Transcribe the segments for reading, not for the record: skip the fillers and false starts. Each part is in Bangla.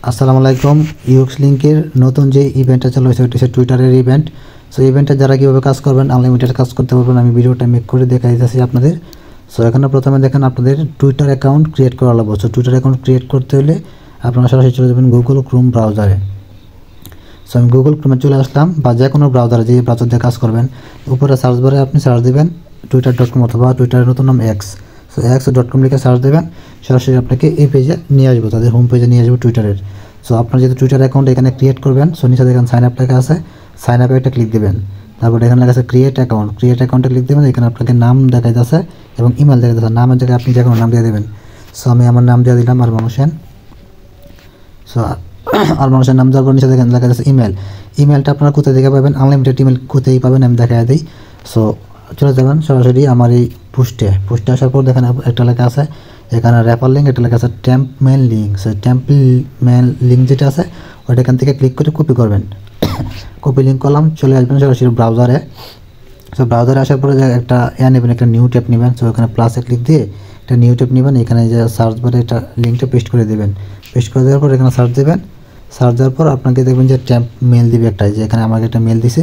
আসসালামু আলাইকুম। ইউএক্স লিংকের নতুন যে ইভেন্টটা চালু হয়েছে ওটা হচ্ছে টুইটারের ইভেন্ট। সো ইভেন্টে যারা কীভাবে কাজ করবেন, আনলিমিটেড কাজ করতে পারবেন, আমি ভিডিওটা মেক করে দেখাই দিতেছি আপনাদের। সো এখানে প্রথমে দেখেন আপনাদের টুইটার অ্যাকাউন্ট ক্রিয়েট করা লাগবে। সো টুইটার অ্যাকাউন্ট ক্রিয়েট করতে হলে আপনারা সরাসরি চলে যাবেন গুগল ক্রোম ব্রাউজারে। সো আমি গুগল ক্রোমে চলে আসলাম, বা যে কোনো ব্রাউজারে যে ব্রাউজার দিয়ে কাজ করবেন, উপরে সার্চ বারে আপনি সার্চ দেবেন twitter.com অথবা টুইটারের নতুন নাম এক্স। সো x.com লিখে সার্চ দেবেন, সরাসরি আপনাকে এই পেজে নিয়ে আসবো, তাদের হোম পেজে নিয়ে আসবো টুইটারের। সো আপনার যেহেতু টুইটার অ্যাকাউন্ট এখানে ক্রিয়েট করবেন, সো নিচে দেখেন সাইন আপ লেখা আছে, সাইন আপে একটা ক্লিক দেবেন। তারপর এখানে লেখা আছে ক্রিয়েট অ্যাকাউন্ট, ক্রিয়েট অ্যাকাউন্টে ক্লিক দেবেন। এখানে আপনাকে নাম দেখা যাচ্ছে এবং ইমেল দেখা যাচ্ছে, নামের জায়গায় আপনি যে কোনো নাম দিয়ে দেবেন। সো আমি আমার নাম দিয়ে দিলাম আরমান হোসেন। সো আরমান হোসেন নাম দেওয়ার পর নিচে দেখেন লেখা যাচ্ছে ইমেল। ইমেলটা আপনারা কোথায় থেকে পাবেন, আনলিমিটেড ইমেল কোথায় পাবেন আমি দেখা দিই। সো চলে যাবেন সরাসরি আমার এই পোস্টে আসার পর দেখেন একটা লেখা আছে এখানে রেফার লিঙ্ক, এটা লেখা আছে temp mail link. So temp mail link যেটা আছে ওইটা এখান থেকে ক্লিক করে কপি করবেন। কপি লিঙ্ক করলাম, চলে আসবেন সরাসরি ব্রাউজারে। সো ব্রাউজারে আসার পরে একটা নেবেন, একটা নিউ ট্যাব নেবেন। সো এখানে প্লাসে ক্লিক দিয়ে একটা নিউ ট্যাব নেবেন, এখানে যে সার্চ বারে এটা লিঙ্কটা পেস্ট করে দেবেন। পেস্ট করে দেওয়ার পর এখানে সার্চ দেবেন। সার্চ দেওয়ার পর আপনাকে দেখবেন যে ট্যাম্প মেল দিবে একটা, যে এখানে আমাকে একটা মেল দিছে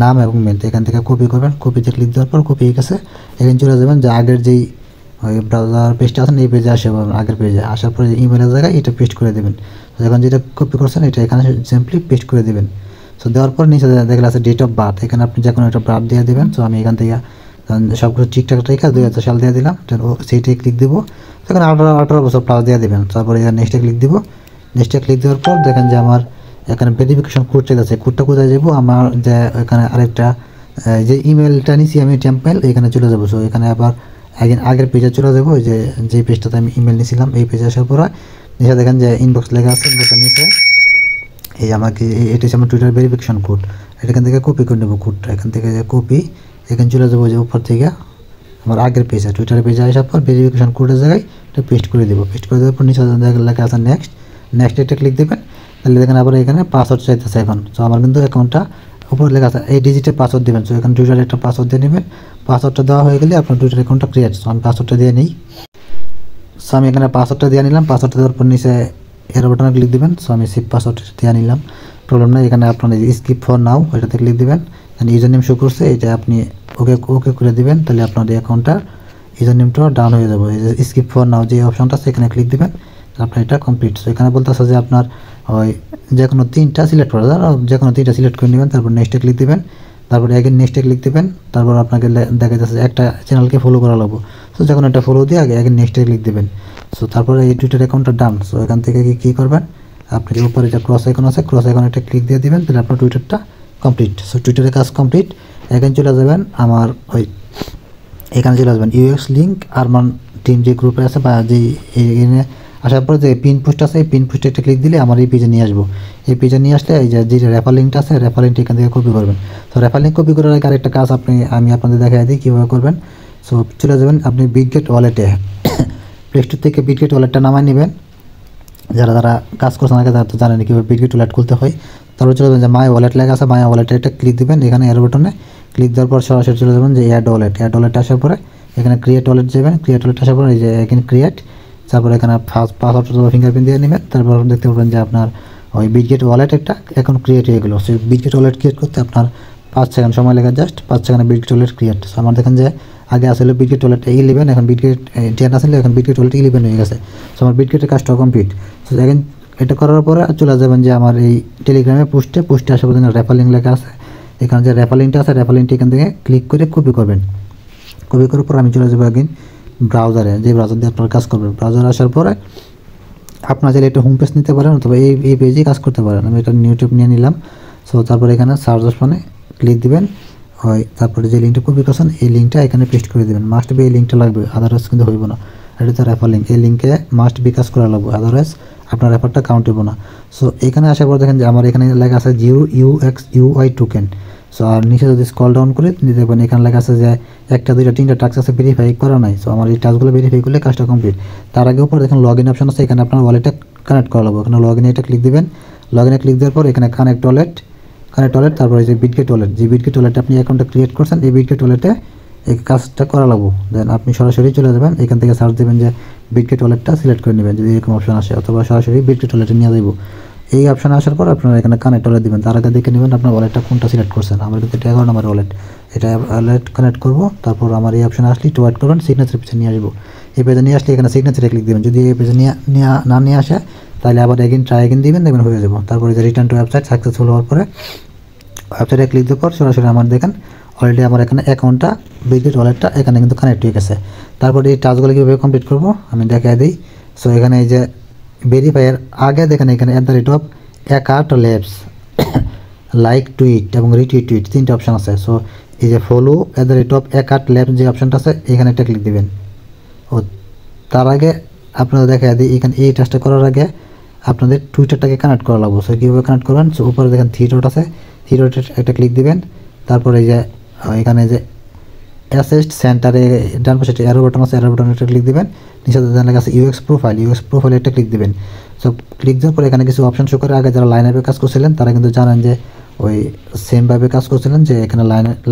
নাম এবং মেল, এখান থেকে কপি করবেন। কপিতে ক্লিক দেওয়ার পর কপি হয়ে গেছে, এখানে চলে যাবেন যে আগের যেই ওই ব্রাউজার পেজটা আছে এই পেজে আসে, আগের পেজে আসার পরে ইমেলের জায়গায় এটা পেস্ট করে দেবেন। তো এখন যেটা কপি করছেন এটা এখানে সিম্পলি পেস্ট করে দেবেন। সো দেওয়ার পর নিচে দেখলে আছে ডেট অফ বার্থ, এখানে আপনি যে কোনো একটা বার্থ দিয়ে দেবেন। সো আমি এখান থেকে সব কিছু ঠিকঠাক রেখে 2000 সাল দিয়ে দিলাম, সেইটাই ক্লিক দেবো। সেখানে 18 বছর প্লাস দিয়ে দেবেন। তারপরে এখানে নেক্সটে ক্লিক দিব। নেক্সটে ক্লিক দেওয়ার পর দেখেন যে আমার এখানে ভেরিফিকেশন কোড চাইছে, কোডটা কোথায় যাবো, আমার যে এখানে আরেকটা যে ইমেলটা নিছি আমি টেম্পমেল, এখানে চলে যাবো। সো এখানে আবার আগের পেজে চলে যাবো, যে পেজটাতে আমি ইমেল নিয়েছিলাম এই পেজে আসার পর নিচে দেখেন যে ইনবক্স লেখা আছে, ইনবক্সের নিচে এই আমাকে এটা হচ্ছে আমার টুইটার ভেরিফিকেশন কোড, এখান থেকে কপি করে নেবো কোডটা। এখান থেকে কপি, এখানে চলে যাবো যে উপর থেকে আমার আগের পেজে টুইটারের পেজে আসার পর ভেরিফিকেশন কোডের জায়গায় এটা পেস্ট করে দেবো। পেস্ট করে দেওয়ার পর নিচে লেখা আছে নেক্সট এটা ক্লিক দেবেন। তাহলে দেখেন আবার এখানে পাসওয়ার্ড চাইতেছে এখন। সো আমার কিন্তু অ্যাকাউন্টটা উপরে লেখা আছে এই ডিজিটের পাসওয়ার্ড দেবেন। সো এখানে টুইটারে একটা পাসওয়ার্ড দিয়ে নেবেন। পাসওয়ার্ডটা দেওয়া হয়ে গেলে আপনার টুইটার অ্যাকাউন্টটা ক্রিয়েট। সো আমি পাসওয়ার্ডটা দিয়ে নিই। সো আমি এখানে পাসওয়ার্ডটা দিয়ে নিলাম। পাসওয়ার্ডটা দেওয়ার পর নিচে এরো বাটনে ক্লিক দিবেন। সো আমি সেভ পাসওয়ার্ড দিয়ে নিলাম, প্রবলেম নেই। এখানে আপনার স্কিপ ফর নাও এটাতে ক্লিক দিবেন। ইউজার নেম শো করছে, এটা আপনি ওকে করে দিবেন। তাহলে আপনার এই অ্যাকাউন্টটার ইউজার নেমটা ডাউন হয়ে যাবে। এই যে স্কিপ ফর নাও যে অপশনটা আছে এখানে ক্লিক দিবেন, আপনার এটা কমপ্লিট। সো এখানে বলতে আছে যে আপনার ওই যে কোনো 3টা সিলেক্ট করা যায়, যে কোনো 3টা সিলেক্ট করে নেবেন। তারপর নেক্সটে ক্লিক দিবেন, তারপরে আগে নেক্সটে ক্লিক দিবেন। তারপর আপনাকে দেখা যাচ্ছে একটা চ্যানেলকে ফলো করা লাগবে। সো যখন একটা ফলো দিয়ে আগে নেক্সটে ক্লিক দিবেন। সো তারপরে এই টুইটার অ্যাকাউন্টটা ডান। সো এখান থেকে কী করবেন, আপনি যে উপরে যে ক্রস আইকন আছে ক্রস আইকনে একটা ক্লিক দিয়ে দিবেন, তাহলে আপনার টুইটারটা কমপ্লিট। সো টুইটারের কাজ কমপ্লিট। এখানে চলে যাবেন আমার এখানে চলে আসবেন ইউএক্স লিঙ্ক আরমান টিম যে গ্রুপে আছে, বা যে এখানে আসার পরে যে পিন পোস্ট আছে এই পিন পোস্টে একটা ক্লিক দিলে আমার এই পেজে নিয়ে আসবো। এই পেজে নিয়ে আসলে এই যে রেফার লিঙ্কটা আছে রেফার লিঙ্কটা এখান থেকে কপি করবেন। সো রেফার লিঙ্ক কপি করার আগে আরেকটা কাজ আমি আপনাদের দেখাই দিই কীভাবে করবেন। সো চলে যাবেন আপনি বিটগেট ওয়ালেটে, প্লে স্টোর থেকে বিটগেট ওয়ালেটটা নামায় নেবেন। যারা কাজ করছেন আগে তারা তো জানেন কীভাবে বিটগেট ওয়ালেট খুলতে হয়। তারপর চলে যাবেন যে মাই ওয়ালেট লেখা আছে, মাই ওয়ালেটে একটা ক্লিক দেবেন। এখানে এর বাটনে ক্লিক দেওয়ার পর সরাসরি চলে যাবেন যে অ্যাড ওয়ালেটে আসার পরে এখানে ক্রিয়েট ওয়ালেট যাবেন। ক্রিয়েট ওয়ালেট আসার পরে এই যে এখানে ক্রিয়েট, তারপর এখানে পাসওয়ার্ড ফিঙ্গারপ্রিন্ট দিয়ে নেবেন। তারপর দেখতে পাবেন যে আপনার ওই বিটগেট ওয়ালেট একটা এখন ক্রিয়েট হয়ে গেলো। সেই বিটগেট ওয়ালেট ক্রিয়েট করতে আপনার 5 সেকেন্ড সময় লাগে, জাস্ট 5 সেকেন্ডে বিটগেট ওয়ালেট ক্রিয়েট। সো আমার দেখেন যে আগে আসলে বিটগেট ওয়ালেট 11, এখন বিটগেট 10 আসলে এখন বিটগেট ওয়ালেট 11 হয়ে গেছে। সো আমার বিটগেটের কাজটা কমপ্লিট। সো এখন এটা করার পরে চলে যাবেন যে আমার এই টেলিগ্রামে পোস্টে আসার পর রেফার লিঙ্ক লেখা আছে, এখানে যে রেফার লিঙ্কটা আছে রেফার লিঙ্কটা এখান থেকে ক্লিক করে কপি করবেন। কপি করার পর আমি চলে যাবো একদিন ব্রাউজারে, যে ব্রাউজার দিয়ে আপনারা কাজ করবেন। ব্রাউজারে আসার পরে আপনারা চাইলে একটা হোম পেজ নিতে পারেন অথবা এই পেজেই কাজ করতে পারেন। আমি এটা ইউটিউব নিয়ে নিলাম। সো তারপরে এখানে সার্চ অপশনে ক্লিক দিবেন, তারপরে যে লিঙ্কটা কপি করছেন এই লিঙ্কটা এখানে পেস্ট করে দেবেন। মাস্ট বি এই লিঙ্কটা লাগবে, আদারওয়াইজ কিন্তু হইব না। এটা তো রেফার লিঙ্ক, এই লিঙ্কে মাস্ট বি কাজ করা লাগবে, আদারওয়াইজ আপনার রেফারটা কাউন্ট হইব না। সো এখানে আসার পর দেখেন যে আমার এখানে লেখা আছে UX UI টোকেন। সো আর নিচে যদি স্ক্রল ডাউন করে দেখবেন এখানে লেখা আছে যে 1 2 3 টাস্ক আছে ভেরিফাই করা নাই। সো আমার এই টাস্কগুলো ভেরিফাই করলে কাজটা কমপ্লিট। তার আগে উপর দেখেন লগ ইন অপশন আছে, এখানে আপনার ওয়ালেটটা কানেক্ট করা লাগবে। এখানে লগ ইনে এটা ক্লিক দিবেন। লগ ইনে ক্লিক দেওয়ার পর এখানে কানেক্ট ওয়ালেট, তারপরে যে বিটগেট ওয়ালেটে আপনি অ্যাকাউন্টটা ক্রিয়েট করছেন এই বিটগেট ওয়ালেটে এই কাজটা করা লাগবে। দেন আপনি সরাসরি চলে যাবেন, এখান থেকে সার্চ দেবেন যে বিটগেট ওয়ালেটটা সিলেক্ট করে নেবেন যদি এরকম অপশন আসে, অথবা সরাসরি বিটগেট ওয়ালেটে নিয়ে যাবো। এই অপশানে আসার পর আপনারা এখানে কানেক্ট ওয়ালেট দিবেন, তার আগে দেখে নেবেন আপনার ওয়ালেটটা কোনটা সিলেক্ট করছেন। আমার কিন্তু এটা 11 নম্বর ওয়ালেট, এটা ওয়ালেট কানেক্ট করবো। তারপর আমার এই অপশানে আসলে একটু ওয়েট করবেন, সিগনেচার পিছনে নিয়ে আসবো। এই পেজে নিয়ে আসলে এখানে সিগনেচারে ক্লিক দেবেন, যদি এই পেজে না নিয়ে আসে তাহলে আবার ট্রাই এগেন দিবেন, দেখবেন হয়ে যাবো। তারপরে যে রিটার্ন টু ওয়েবসাইট সাকসেসফুল হওয়ার পরে ওয়েবসাইটে ক্লিক দেওয়ার পর সরাসরি আমার দেখেন অলরেডি আমার এখানে অ্যাকাউন্টটা বিটগেট ওয়ালেটটা এখানে কিন্তু কানেক্ট হয়ে গেছে। তারপরে এই টাস্কগুলো কীভাবে কমপ্লিট করবো আমি দেখাই দিই। সো এখানে এই যে ভেরিফাইয়ের আগে দেখেন এখানে @account labs লাইক টুইট এবং রিটুইট টুইট 3টে অপশান আছে। সো এই যে ফলো @account labs যে অপশানটা আছে এখানে একটা ক্লিক দিবেন। ও তার আগে আপনারা দেখা দিই এখানে এই টাস্কটা করার আগে আপনাদের টুইটারটাকে কানেক্ট করা লাগবে। সো কীভাবে কানেক্ট করবেন, সো উপরে দেখেন থ্রি ডট আছে, থ্রি ডটে একটা ক্লিক দিবেন। তারপরে এই যে এখানে যে অ্যাসেস্ট সেন্টারে ডান পাশে একটা অ্যারো বাটন আছে, অ্যারো বাটনে একটা ক্লিক দিবেন। নিচে লেখা আছে ইউএক্স প্রোফাইলে একটা ক্লিক দিবেন। সো ক্লিক দেওয়ার পরে এখানে কিছু অপশন শো করে, আগে যারা লাইন অ্যাপে কাজ করছিলেন তারা কিন্তু জানেন যে ওই সেমভাবে কাজ করছিলেন যে এখানে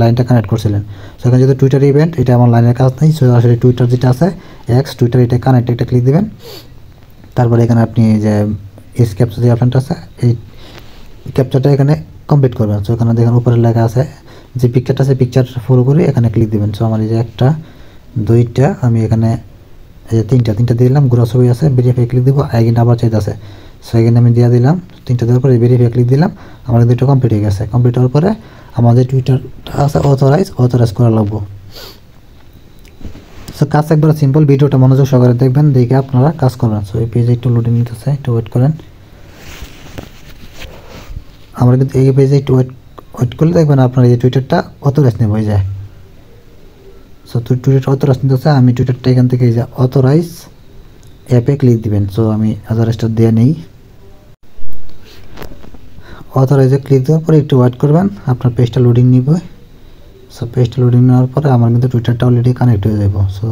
লাইনটা কানেক্ট করছিলেন। সো এখানে যেহেতু টুইটার ইভেন্ট, এটা আমার লাইনের কাজ নেই, সো আসলে টুইটার যেটা আছে এক্স টুইটার এটা কানেক্ট একটা ক্লিক দিবেন। তারপরে এখানে আপনি যে এস ক্যাপচার যে অপশনটা আছে এই ক্যাপচারটা এখানে কমপ্লিট করবেন। সো এখানে দেখেন উপরে লেখা আছে যে পিকচারটা আছে, পিকচার ফলো করে এখানে ক্লিক দিবেন। সো আমার এই যে একটা দুইটা আমি এখানে এই যে তিনটা দিলাম, ঘোরা ছবি আছে, ভেরিফাই ক্লিক দিব, এখানে আবার চাইতে আছে। সো এখানে আমি দিয়ে দিলাম, তিনটা দেওয়ার পরে ভেরিফাই ক্লিক দিলাম, আমার দুটো কমপ্লিট হয়ে গেছে। কমপ্লিট হওয়ার পরে আমাদের টুইটারটা আছে অথরাইজ করা লাগবো। সো কাজ একবার সিম্পল, ভিডিওটা মনোযোগ সহকারে দেখবেন, দেখে আপনারা কাজ করবেন। সো এই পেজে একটু লোডিং নিতেছে, একটু ওয়েট করেন। আমরা কিন্তু এই পেজে একটু ওয়েট করলে দেখবেন আপনার এই টুইটারটা অথরাইজ নেব হয়ে যায়। সো টুইটারটা অথরাইজ নিতেছে, আমি টুইটারটা এখান থেকে এই যে অথরাইজ অ্যাপে ক্লিক দিবেন। সো আমি অথরাইজটা দিয়ে নেই, অথরাইজে ক্লিক দেওয়ার পরে একটু ওয়েট করবেন, আপনার পেজটা লোডিং নিব। সো পেজটা লোডিং নেওয়ার পরে আমার কিন্তু টুইটারটা অলরেডি কানেক্ট হয়ে যাব। সো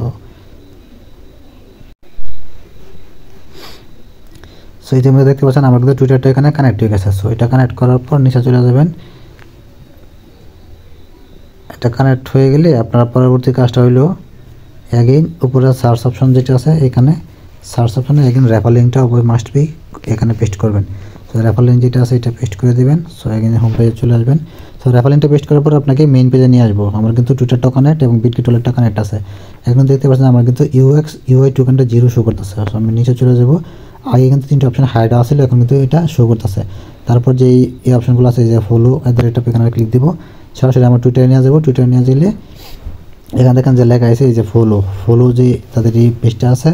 এই যে আমরা দেখতে পাচ্ছেন আমার কিন্তু টুইটারটা এখানে কানেক্ট হয়ে গেছে। সো এটা কানেক্ট করার পর নিচে চলে যাবেন। এটা কানেক্ট হয়ে গেলে আপনার পরবর্তী কাজটা হইলো অ্যাগেইন উপরে সার্চ অপশন যেটা আছে এখানে সার্চ অপশনে অ্যাগেইন রেফার লিঙ্কটা অবশ্যই মাস্ট বি এখানে পেস্ট করবেন। সো রেফার লিঙ্ক যেটা আছে এটা পেস্ট করে দিবেন। সো অ্যাগেইন হোম পেজে চলে আসবেন। সো রেফার লিঙ্কটা পেস্ট করার পর আপনাকে মেইন পেজে নিয়ে আসবো। আমার কিন্তু টুইটারটা কানেক্ট এবং বিটগেট ওয়ালেটটা কানেক্ট আছে। এখন দেখতে পাচ্ছেন আমার কিন্তু UI টোকেনটা 0 শো করতেছে। সো আমি নিচে চলে যাব, আগে কিন্তু 3টে অপশন হাইড আসছিল, এখন কিন্তু এটা শো করতেছে। তারপর যে এই অপশনগুলো আছে যে ফলো এখানে ক্লিক দিব, সরাসরি আমার টুইটারে নিয়ে যাবো। টুইটারে নিয়ে গেলে এখানে দেখেন যে লেখা আছে এই যে ফলো যে তাদের এই পেজটা আছে,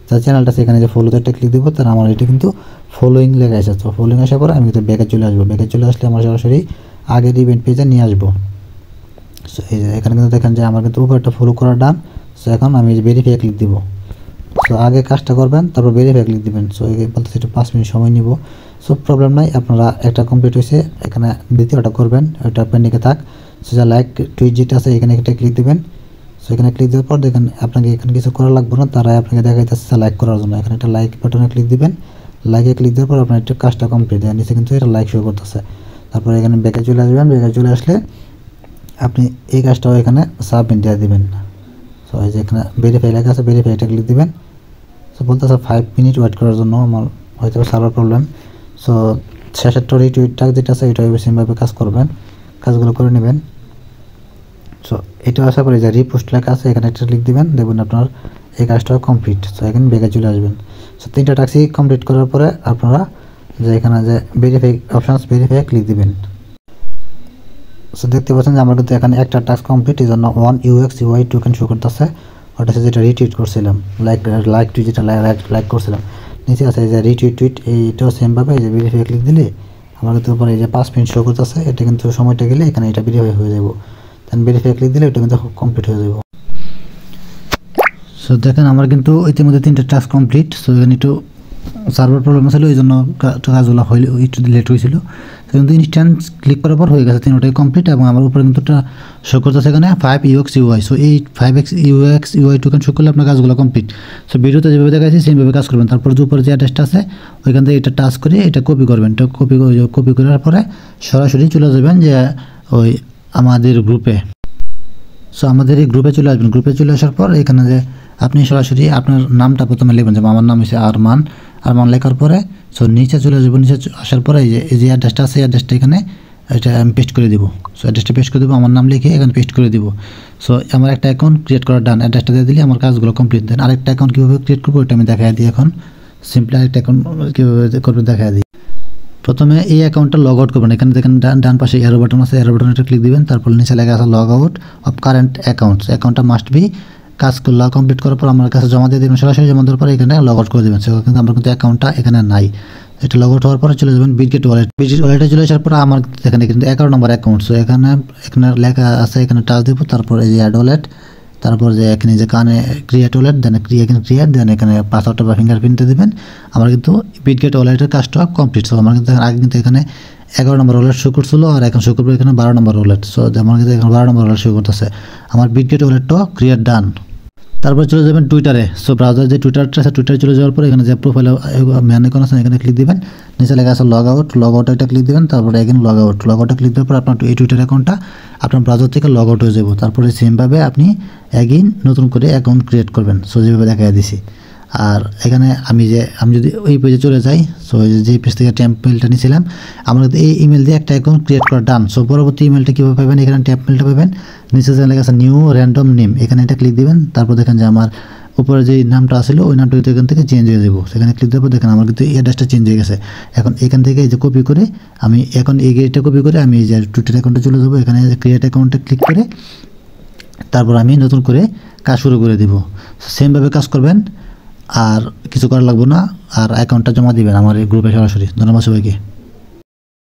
তার চ্যানেলটা আছে, এখানে যে ফলোতে একটা ক্লিক দিব, তার আমার এটা কিন্তু ফলোইং লেখা আছে। তো ফলোইং আসার পরে আমি কিন্তু ব্যাকে চলে আসবো। ব্যাকে চলে আসলে আমার সরাসরি আগের ইভেন্ট পেজে নিয়ে আসবো। সো এই যে এখানে কিন্তু দেখেন যে আমার কিন্তু উপরটা ফলো করা ডান। সো এখন আমি ভেরিফাই ক্লিক দিব। সো আগে কাজটা করবেন, তারপর ভেরিফাই ক্লিক দিবেন। সো বলতেছি একটু 5 মিনিট সময় নিব। সো প্রবলেম নাই, আপনারা একটা কমপ্লিট হয়েছে, এখানে দ্বিতীয়টা করবেন, ওটা পেন্ডিংয়ে থাক। সো যা লাইক টুইট যেটা আছে এখানে একটা ক্লিক দিবেন। সো এখানে ক্লিক দেওয়ার পর দেখেন আপনাকে এখানে কিছু করা লাগবে না, তারাই আপনাকে দেখাইতেছে লাইক করার জন্য। এখানে একটা লাইক বাটনে ক্লিক দিবেন। লাইকে ক্লিক দেওয়ার পর আপনার একটা কাজটা কমপ্লিট দেয়, নিচে কিন্তু এটা লাইক শো করতেছে। তারপর এখানে ব্যাকে চলে আসবেন। ব্যাকে চলে আসলে আপনি এই কাজটাও এখানে সাবমিট দিয়ে দিবেন। সো এই যে এখানে ভেরিফাই লেখা আছে, ভেরিফাইটা ক্লিক দিবেন। সো বলতেছে 5 মিনিট ওয়েট করার জন্য, আমার হয়তো সার্ভার প্রবলেম। সো শেষের রিটুইটটা যেটা আছে এটা সেমভাবে কাজ করবেন, কাজগুলো করে নেবেন। সো এটা আশা করি যে রিপোস্ট লেখা আছে এখানে একটা ক্লিক দিবেন, দেখবেন আপনার এই কাজটাও কমপ্লিট। সো এখানে ব্যাকে চলে আসবেন। সো 3টা টাস্কই কমপ্লিট করার পরে আপনারা যে এখানে যে ভেরিফাই ভেরিফাই ক্লিক দিবেন। সো দেখতে পাচ্ছেন যে আমার কিন্তু এখানে একটা টাস্ক কমপ্লিট, এই জন্য 1 UXUI টোকেন শো করতেছে। ওটা আছে যেটা রিটুইট করছিলাম, লাইক টুইট যেটা লাইক করছিলাম। নিচে আছে এই যে রিটুইট টুইট, এইটাও সেমভাবে এই যে ভেরিফাই ক্লিক দিলে আমার কিন্তু উপরে এই যে 5 মিনিট শো করতেছে। এটা কিন্তু সময়টা গেলে এখানে এটা ভেরিফাই হয়ে যাব। দেন ভেরিফাই ক্লিক দিলে এটা কিন্তু কমপ্লিট হয়ে যাব। সো দেখেন আমার কিন্তু ইতিমধ্যে 3টা টাস্ক কমপ্লিট। সো এখানে একটু সার্ভার প্রবলেম ছিল, এই জন্য কাজগুলো হইলে একটু লেট হয়েছিল। কিন্তু ইনস্ট্যান্ট ক্লিক করার পর হয়ে গেছে 3টাই কমপ্লিট, এবং আমার উপরে কিন্তু একটা শো করতেছে এখানে 5 UXUI। সো এই 5 UXUI টোকেন শো করলে আপনার কাজগুলো কমপ্লিট। সো ভিডিওতে যেভাবে দেখাচ্ছি সেমভাবে কাজ করবেন। তারপর যে উপরে যে অ্যাড্রেসটা আছে ওইখান থেকে এটা টাচ করে এটা কপি করবেন। এটা কপি করার পরে সরাসরি চলে যাবেন যে ওই আমাদের গ্রুপে। সো আমাদের এই গ্রুপে চলে আসবেন। গ্রুপে চলে আসার পর এখানে যে আপনি সরাসরি আপনার নামটা প্রথমে লিখবেন, যেমন আমার নাম হচ্ছে আরমান। আরমান লেখার পরে সো নিচে চলে যাবো, নিচে আসার পরে এই যে অ্যাড্রেসটা আছে, অ্যাড্রেসটা এখানে এটা আমি পেস্ট করে দিব। সো অ্যাড্রেসটা পেস্ট করে দেবো, আমার নাম লিখে এখানে পেস্ট করে দিব। সো আমার একটা অ্যাকাউন্ট ক্রিয়েট করা ডান, অ্যাড্রেসটা দিয়ে দিলে আমার কাজগুলো কমপ্লিট। দেন আরেকটা অ্যাকাউন্ট কীভাবে ক্রিয়েট করবো ওইটা আমি দেখাই দিই। এখন সিম্পলি আরেকটা অ্যাকাউন্ট কীভাবে করবে দেখাই দিই। প্রথমে এই অ্যাকাউন্টটা লগ আউট করবেন। এখানে দেখেন ডান পাশে এরো বাটন আছে, এরো বাটনটা ক্লিক দিবেন। তারপর নিচে লেখা আছে log out of current accounts. অ্যাকাউন্টটা মাস্ট বি কাজগুলো কমপ্লিট করার পর আমার কাছে জমা দিয়ে দেবেন, সরাসরি জমা দেওয়ার পর এখানে লগ আউট করে দেবেন। সো কিন্তু আমার কিন্তু অ্যাকাউন্টটা এখানে নাই। এটা লগ আউট হওয়ার পরে চলে যাবেন বিটগেট ওয়ালেট। বিটগেট ওয়ালেটে চলে আসার পর আমার এখানে কিন্তু 11 নম্বর অ্যাকাউন্ট। সো এখানে লেখা আছে, এখানে টাচ দেবো। তারপর এই যে অ্যাড ওয়ালেট, তারপর যে এখানে যে কানে ক্রিয়েট ওয়ালেট, দেন ক্রিয়েট, দেন এখানে পাসওয়ার্ডটা বা ফিঙ্গারপ্রিন্টে দেবেন। আমার কিন্তু বিটগেট ওয়ালেটের কাজটা কমপ্লিট। সো আমার কিন্তু আগে কিন্তু এখানে 11 নম্বর ওয়ালেট শো করছিল, আর এখন শো করবে এখানে 12 নম্বর ওয়ালেট। সো আমার কিন্তু এখানে 12 নম্বর ওয়ালেট শো করতেছে। আমার বিটগেট ওয়ালেটটা ক্রিয়েট ডান। তারপর চলে যাবেন টুইটারে। সো ব্রাউজার যে টুইটারটা আছে, টুইটারে চলে যাওয়ার পর এখানে যে প্রোফাইল ম্যান আইকন আছে এখানে ক্লিক দিবেন। নিচে লেখা আছে লগ আউট, লগ আউট এটা ক্লিক দিবেন। তারপরে এখানে লগ আউটে ক্লিক দেওয়ার পর আপনার এই টুইটার অ্যাকাউন্টটা আপনার ব্রাউজার থেকে লগ আউট হয়ে যাবে। তারপরে সেমভাবে আপনি এগেইন নতুন করে অ্যাকাউন্ট ক্রিয়েট করবেন। সো যেভাবে দেখাই দিছি। আর এখানে আমি যদি ওই পেজে চলে যাই, সো যে পেজ থেকে টেম্পলেটটা নিয়েছিলাম, আমরা কিন্তু এই ইমেল দিয়ে একটা অ্যাকাউন্ট ক্রিয়েট করা ডান। সো পরবর্তী ইমেলটা কীভাবে পাবেন, এখানে টেম্পলেটটা পাবেন। নিচে যে লেখা আছে নিউ র্যান্ডম নেম, এখানে এটা ক্লিক দিবেন। তারপর দেখেন যে আমার উপরে যে নামটা আসলে ওই নামটা কিন্তু এখান থেকে চেঞ্জ হয়ে যাবো। সেখানে ক্লিক দেবো, দেখেন আমার কিন্তু এই অ্যাড্রেসটা চেঞ্জ হয়ে গেছে। এখন এখান থেকে এই যে কপি করে আমি এখন এইটা কপি করে আমি এই যে টুইটার অ্যাকাউন্টে চলে যাবো। এখানে ক্রিয়েট অ্যাকাউন্টে ক্লিক করে তারপর আমি নতুন করে কাজ শুরু করে দিব। সেমভাবে কাজ করবেন, আর কিছু করা লাগবে না। আর অ্যাকাউন্টটা জমা দিবেন আমার এই গ্রুপে সরাসরি। ধন্যবাদ সবাইকে।